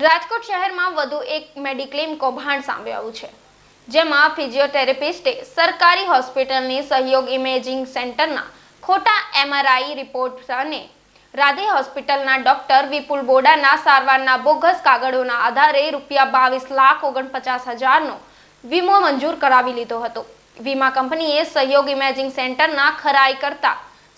રાજકોટ શહેરમાં વધુ એક મેડિક્લેમ કૌભાંડ સામે આવ્યું છે, જેમાં ફિઝિયોથેરાપિસ્ટે સરકારી હોસ્પિટલની સહયોગ ઇમેજિંગ સેન્ટરના ખોટા MRI રિપોર્ટ અને રાધે હોસ્પિટલના ડોક્ટર વિપુલ બોડાના સારવારના બોગસ કાગળોના આધારે ₹22,49,50,000નો વીમો મંજૂર કરાવી લીધો હતો. વીમા કંપનીએ સહયોગ ઇમેજિંગ સેન્ટરના ખરાઈ કરતા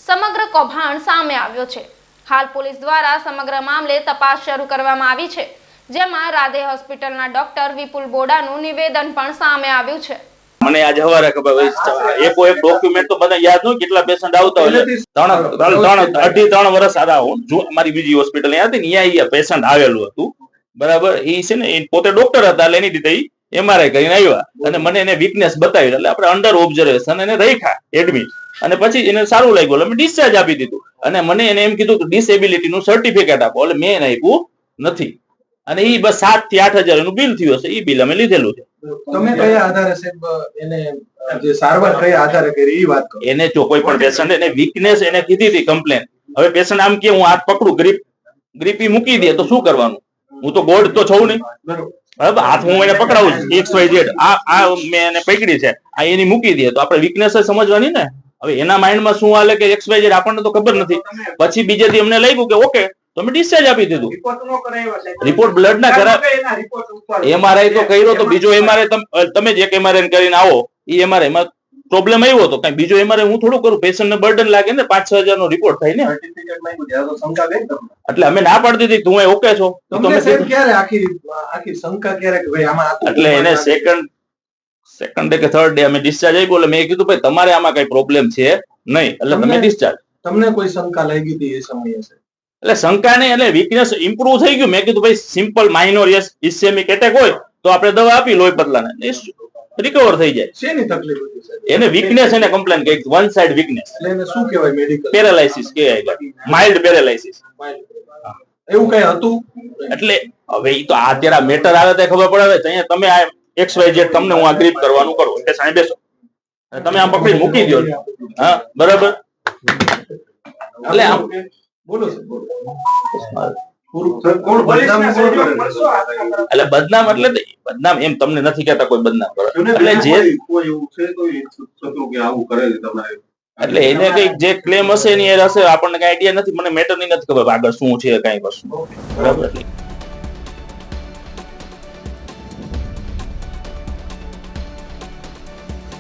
સમગ્ર કૌભાંડ સામે આવ્યો છે. હાલ પોલીસ દ્વારા સમગ્ર મામલે તપાસ શરૂ કરવામાં આવી છે, જેમાં રાધે હોસ્પિટલના ડોક્ટર વિપુલ બોડાનું નિવેદન પણ સામે આવ્યું છે. મને આજે હવારે ખબર એક ડોક્યુમેન્ટ તો બધા યાદ ન કેટલા પેશન્ટ આવતા હોય 3.5 વર્ષ આડા મારી બીજી હોસ્પિટલ હતી ને અહીંયા પેશન્ટ આવેલું હતું. બરાબર, એ છે ને એ પોતે ડોક્ટર હતા એટલે એની રીતે MRI કરીને આવ્યા અને મને એને વીકનેસ બતાવી એટલે આપણે અંડર ઓબ્ઝર્વેશન એને રાખ્યા એડમિટ અને પછી એને સારું લાગ્યું એટલે ડિસ્ચાર્જ આપી દીધું અને મને એને એમ કીધું કે ડિસેબિલિટી નું સર્ટિફિકેટ આપો એટલે મેં એને આપ્યું નથી અને એ બસ 7 થી 8 હજાર નું બિલ થયું હશે. એ બિલ અમે લીધેલું છે. તમે કયા આધારે સાહેબ એને જે સારવાર કયા આધારે કરી એ વાત કરો. એને જો કોઈ પણ પેશન્ટ એને વીકનેસ એને કીધી હતી કમ્પ્લેન. હવે પેશન્ટ આમ કે હું હાથ પકડું ગ્રીપી મૂકી દે તો શું કરવાનું? હું તો ગોડ તો છું નહીં. બરાબર, હાથ હું એને પકડાવું XYZ આ મેં એને પકડી છે આ એની મૂકી દે તો આપણે વીકનેસ સમજવાની ને. હવે એના માઇન્ડમાં શું હાલે કે XYZ આપણને તો ખબર નથી. પછી બીજેથી અમને લાગ્યું કે ઓકે તો અમે ડિસ્ચાર્જ આપી દીધું. રિપોર્ટ બ્લડ ના કરાવ MRI તો કર્યો તો બીજો MRI તમે જ એક MRI કરીને આવો એ MRI માં પ્રોબ્લેમ આવ્યો હતો. કઈ બીજો MRI હું થોડું કરું? પેશન્ટ ને બર્ડન લાગે ને 5-6 હજાર નો રિપોર્ટ થાય ને. એટલે અમે ના પાડી દીધી તું ઓકે છો. એટલે એને સેકન્ડ ડે કે થર્ડ ડે અમે ડિસ્ચાર્જ આપ્યો એટલે મેં કીધું ભાઈ તમારે આમાં કઈ પ્રોબ્લેમ છે નહીં એટલે તમે ડિસ્ચાર્જ. તમને કોઈ શંકા લાગી હતી એ સમયે? એટલે શંકા નહીં એટલે વીકનેસ ઇમ્પ્રુવ થઈ ગયું. મેં કીધું ભાઈ સિમ્પલ માઇનોર ઇસ્કેમિક એટેક હોય તો આપણે દવા આપી લોહી પતલાને રિકવર થઈ જાય. શેની તકલીફ હતી સાહેબ? એને વીકનેસ એને કમ્પ્લેન કરી વન સાઇડ વીકનેસ. એટલે એને શું કહેવાય મેડિકલ? પેરાલાઇસિસ કહેવાય, માઇલ્ડ પેરાલાઇસિસ. એવું કઈ હતું? એટલે હવે એ તો અત્યારે મેટર આવે તો ખબર પડે. અહીંયા તમે આ XYZ તમને હું આ ગ્રીપ કરવાનું કરું એટલે સાહેબ બેસો તમે આમ પકડી મૂકી દો. હા બરાબર. એટલે આમ બોલો એટલે બદનામ એટલે બદનામ એમ તમને નથી કહેતા કોઈ બદનામ કરે એટલે જે એટલે એને કઈ જે ક્લેમ હશે એની હશે આપણને કઈ આઈડિયા નથી. મને મેટર ની નથી ખબર આગળ શું છે કઈ વસ્તુ. બરાબર.